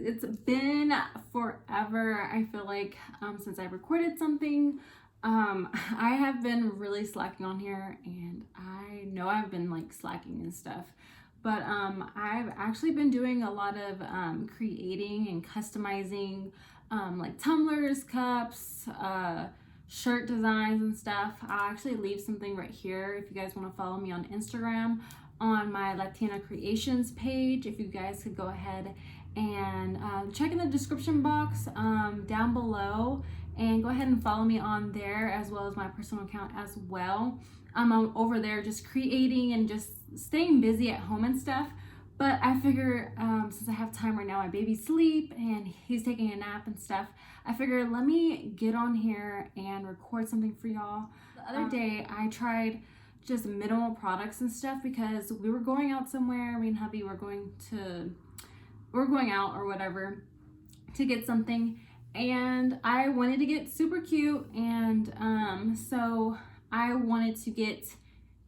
it's been forever, I feel like, since I recorded something. I have been really slacking on here, and I know I've been like slacking and stuff, but I've actually been doing a lot of creating and customizing like tumblers, cups, shirt designs and stuff. I'll actually leave something right here if you guys want to follow me on Instagram on my Latina Creations page. If you guys could go ahead and check in the description box down below and go ahead and follow me on there, as well as my personal account as well. I'm over there just creating and just staying busy at home and stuff. But I figure since I have time right now, my baby's asleep and he's taking a nap and stuff, I figure let me get on here and record something for y'all. The other day I tried just minimal products and stuff because we were going out somewhere. Me and hubby were going out or whatever to get something, and I wanted to get super cute, and so I wanted to get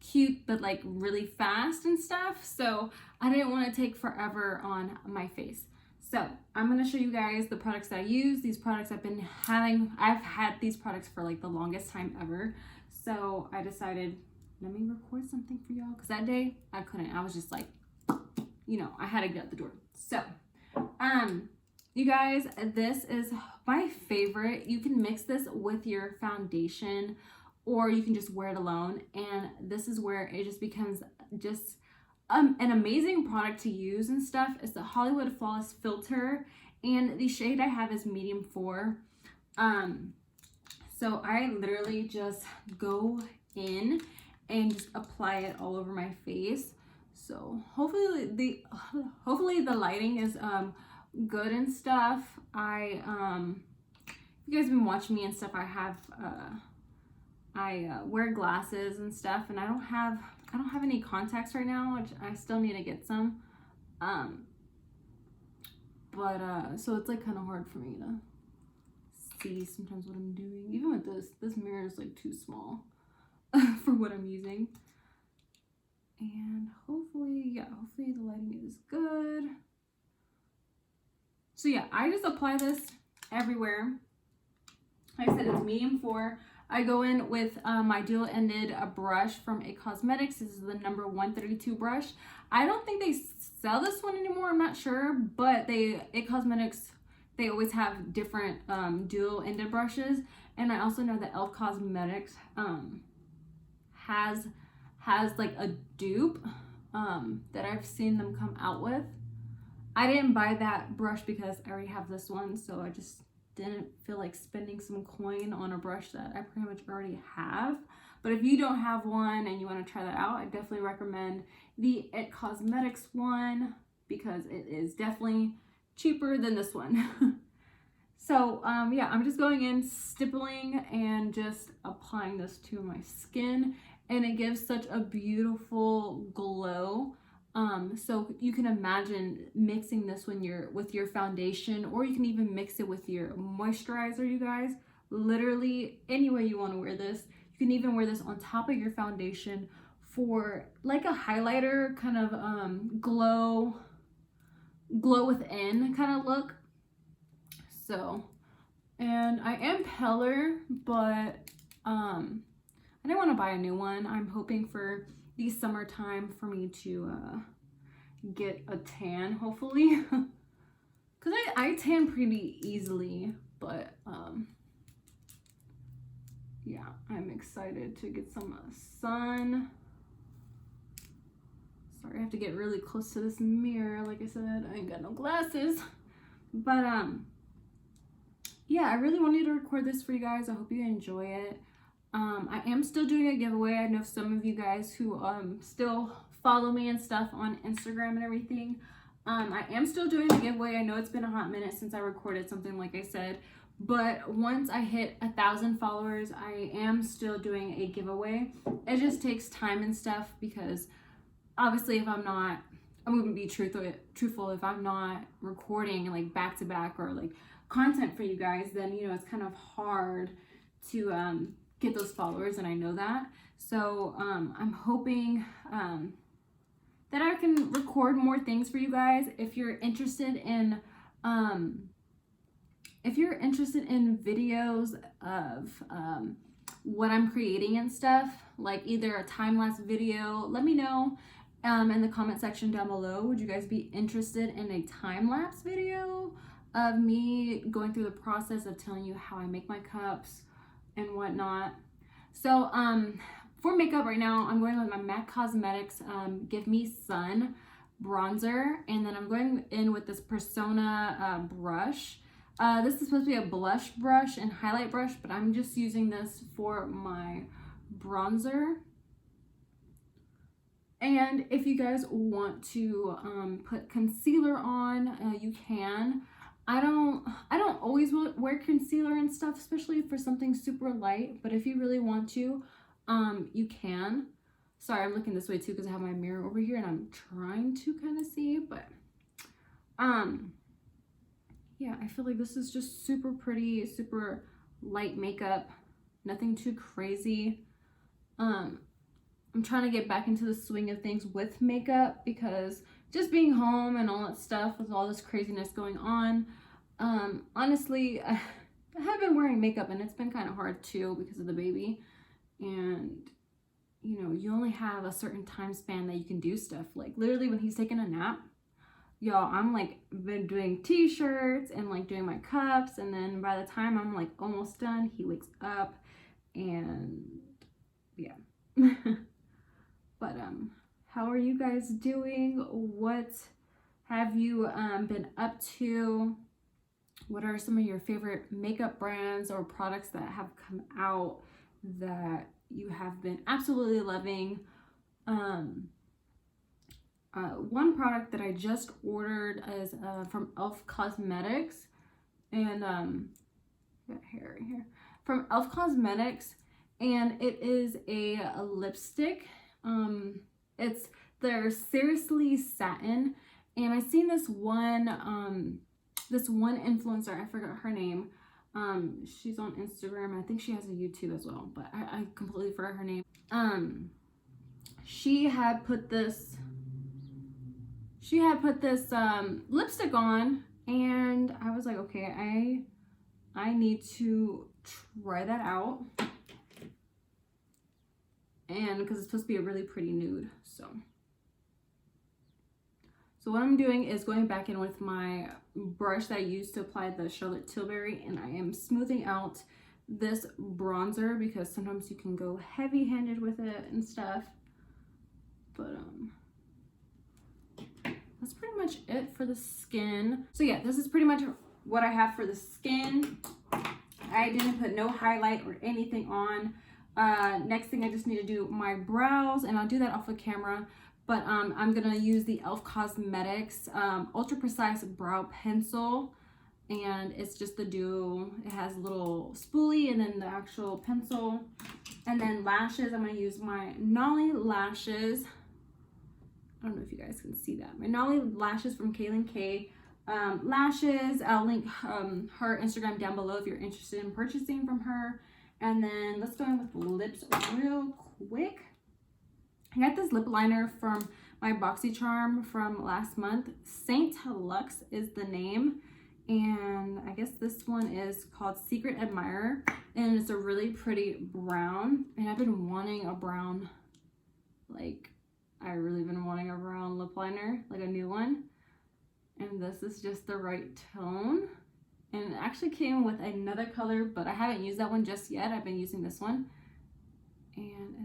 cute but like really fast and stuff, so I didn't want to take forever on my face. So I'm going to show you guys the products that I use. These products I've had these products for like the longest time ever, so I decided let me record something for y'all, because that day I couldn't. I was just like, you know, I had to get out the door. So you guys, this is my favorite. You can mix this with your foundation, or you can just wear it alone, and this is where it just becomes just an amazing product to use and stuff. It's the Hollywood Flawless Filter, and the shade I have is medium 4. So I literally just go in and just apply it all over my face. So hopefully the lighting is good and stuff. You guys have been watching me and stuff. I wear glasses and stuff, and I don't have any contacts right now, which I still need to get some. So it's like kind of hard for me to see sometimes what I'm doing. Even with this mirror is like too small for what I'm using. And hopefully the lighting is good. So yeah, I just apply this everywhere. Like I said, it's medium 4. I go in with my dual-ended brush from It Cosmetics. This is the number 132 brush. I don't think they sell this one anymore, I'm not sure, but It Cosmetics, they always have different dual-ended brushes. And I also know that Elf Cosmetics has like a dupe that I've seen them come out with. I didn't buy that brush because I already have this one, so I just didn't feel like spending some coin on a brush that I pretty much already have. But if you don't have one and you want to try that out, I definitely recommend the It Cosmetics one, because it is definitely cheaper than this one. So yeah, I'm just going in, stippling, and just applying this to my skin, and it gives such a beautiful glow. So you can imagine mixing this with your foundation, or you can even mix it with your moisturizer, you guys. Literally any way you want to wear this. You can even wear this on top of your foundation for like a highlighter kind of glow within kind of look. So, and I am paler, but I didn't want to buy a new one. I'm hoping for the summertime for me to get a tan, hopefully. Because I tan pretty easily, but yeah, I'm excited to get some sun. Sorry, I have to get really close to this mirror. Like I said, I ain't got no glasses. But yeah, I really wanted to record this for you guys. I hope you enjoy it. I am still doing a giveaway. I know some of you guys who still follow me and stuff on Instagram and everything. I am still doing a giveaway. I know it's been a hot minute since I recorded something, like I said, but once I hit 1,000 followers, I am still doing a giveaway. It just takes time and stuff, because obviously I'm going to be truthful, if I'm not recording like back to back or like content for you guys, then, you know, it's kind of hard to get those followers, and I know that. So I'm hoping that I can record more things for you guys. If you're interested in If you're interested in videos of what I'm creating and stuff, like either a time-lapse video, let me know in the comment section down below. Would you guys be interested in a time-lapse video of me going through the process of telling you how I make my cups and whatnot? So for makeup right now, I'm going with my MAC Cosmetics Give Me Sun bronzer, and then I'm going in with this Persona brush. This is supposed to be a blush brush and highlight brush, but I'm just using this for my bronzer. And if you guys want to put concealer on, you can. I don't always wear concealer and stuff, especially for something super light, but if you really want to, you can. Sorry, I'm looking this way too because I have my mirror over here and I'm trying to kind of see, but yeah, I feel like this is just super pretty, super light makeup, nothing too crazy. I'm trying to get back into the swing of things with makeup because just being home and all that stuff with all this craziness going on, honestly, I have been wearing makeup and it's been kind of hard too because of the baby. And you know, you only have a certain time span that you can do stuff. Like literally when he's taking a nap, y'all, I'm like been doing t-shirts and like doing my cups, and then by the time I'm like almost done, he wakes up and yeah. But how are you guys doing? What have you been up to? What are some of your favorite makeup brands or products that have come out that you have been absolutely loving? One product that I just ordered is from e.l.f. Cosmetics, and got hair right here, from e.l.f. Cosmetics, and it is a lipstick. It's their Seriously Satin, and I seen this one influencer, I forgot her name. She's on Instagram. I think she has a YouTube as well, but I completely forgot her name. She had put this lipstick on, and I was like, okay, I need to try that out. And because it's supposed to be a really pretty nude, so what I'm doing is going back in with my brush that I used to apply the Charlotte Tilbury, and I am smoothing out this bronzer because sometimes you can go heavy-handed with it and stuff. But that's pretty much it for the skin. So yeah, this is pretty much what I have for the skin. I didn't put no highlight or anything on. Next thing, I just need to do my brows, and I'll do that off of camera. But I'm gonna use the e.l.f. Cosmetics Ultra Precise Brow Pencil, and it's just the duo. It has a little spoolie and then the actual pencil. And then lashes, I'm gonna use my Nolly lashes. I don't know if you guys can see that. My Nolly lashes from Kaylin K lashes. I'll link her Instagram down below if you're interested in purchasing from her. And then let's go in with lips real quick. I got this lip liner from my BoxyCharm from last month. Saint Lux is the name. And I guess this one is called Secret Admirer. And it's a really pretty brown. And I've been wanting a brown, like, I've really been wanting a brown lip liner, like a new one. And this is just the right tone. And it actually came with another color, but I haven't used that one just yet. I've been using this one. And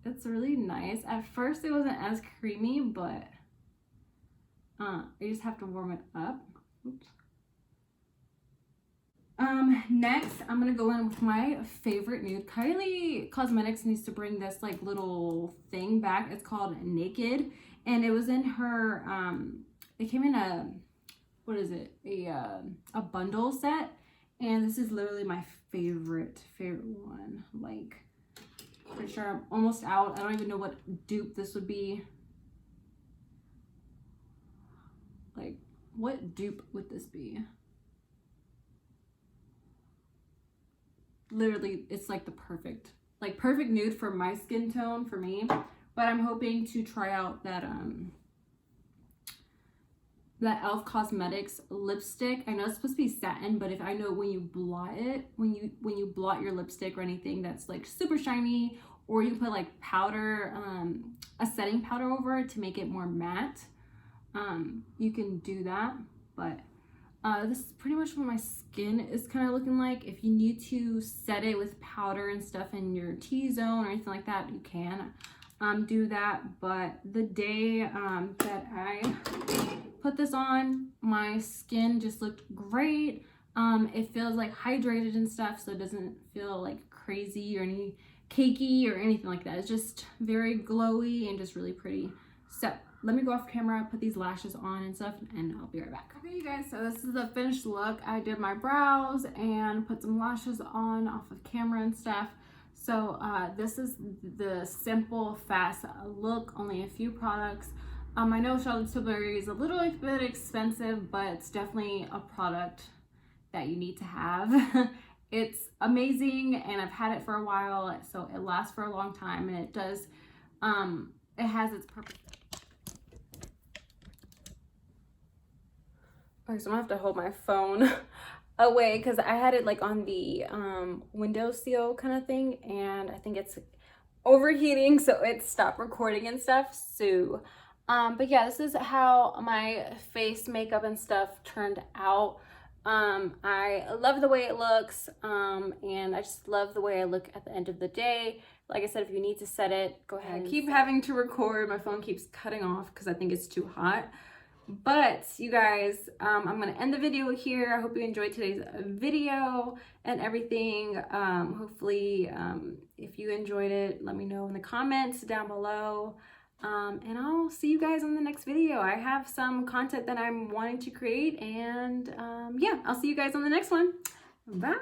it's really nice. At first it wasn't as creamy, but you just have to warm it up. Oops. Next I'm gonna go in with my favorite nude. Kylie Cosmetics needs to bring this like little thing back. It's called Naked, and it was in her it came in a, what is it, a bundle set, and this is literally my favorite one. Like, pretty sure I'm almost out. I don't even know what dupe this would be. Like, what dupe would this be? Literally, it's like the perfect nude for my skin tone, for me. But I'm hoping to try out that the e.l.f. Cosmetics lipstick. I know it's supposed to be satin, but if I know when you blot it, when you blot your lipstick or anything that's like super shiny, or you put like powder, a setting powder over it to make it more matte, you can do that. But this is pretty much what my skin is kind of looking like. If you need to set it with powder and stuff in your T-zone or anything like that, you can do that. But the day that I put this on, my skin just looked great. It feels like hydrated and stuff, so it doesn't feel like crazy or any cakey or anything like that. It's just very glowy and just really pretty. So let me go off camera, put these lashes on and stuff, and I'll be right back. Okay, you guys, so this is the finished look. I did my brows and put some lashes on off of camera and stuff. So this is the simple, fast look, only a few products. I know Charlotte Tilbury is a little bit expensive, but it's definitely a product that you need to have. It's amazing, and I've had it for a while, so it lasts for a long time, and it does, it has its purpose. Okay, so I'm gonna have to hold my phone away because I had it like on the windowsill kind of thing, and I think it's overheating, so it stopped recording and stuff. So but yeah, this is how my face makeup and stuff turned out. I love the way it looks, and I just love the way I look at the end of the day. Like I said, if you need to set it, go ahead. I keep having to record. My phone keeps cutting off because I think it's too hot. But you guys, I'm gonna end the video here. I hope you enjoyed today's video and everything. Hopefully, if you enjoyed it, let me know in the comments down below. And I'll see you guys on the next video. I have some content that I'm wanting to create, and yeah, I'll see you guys on the next one. Bye.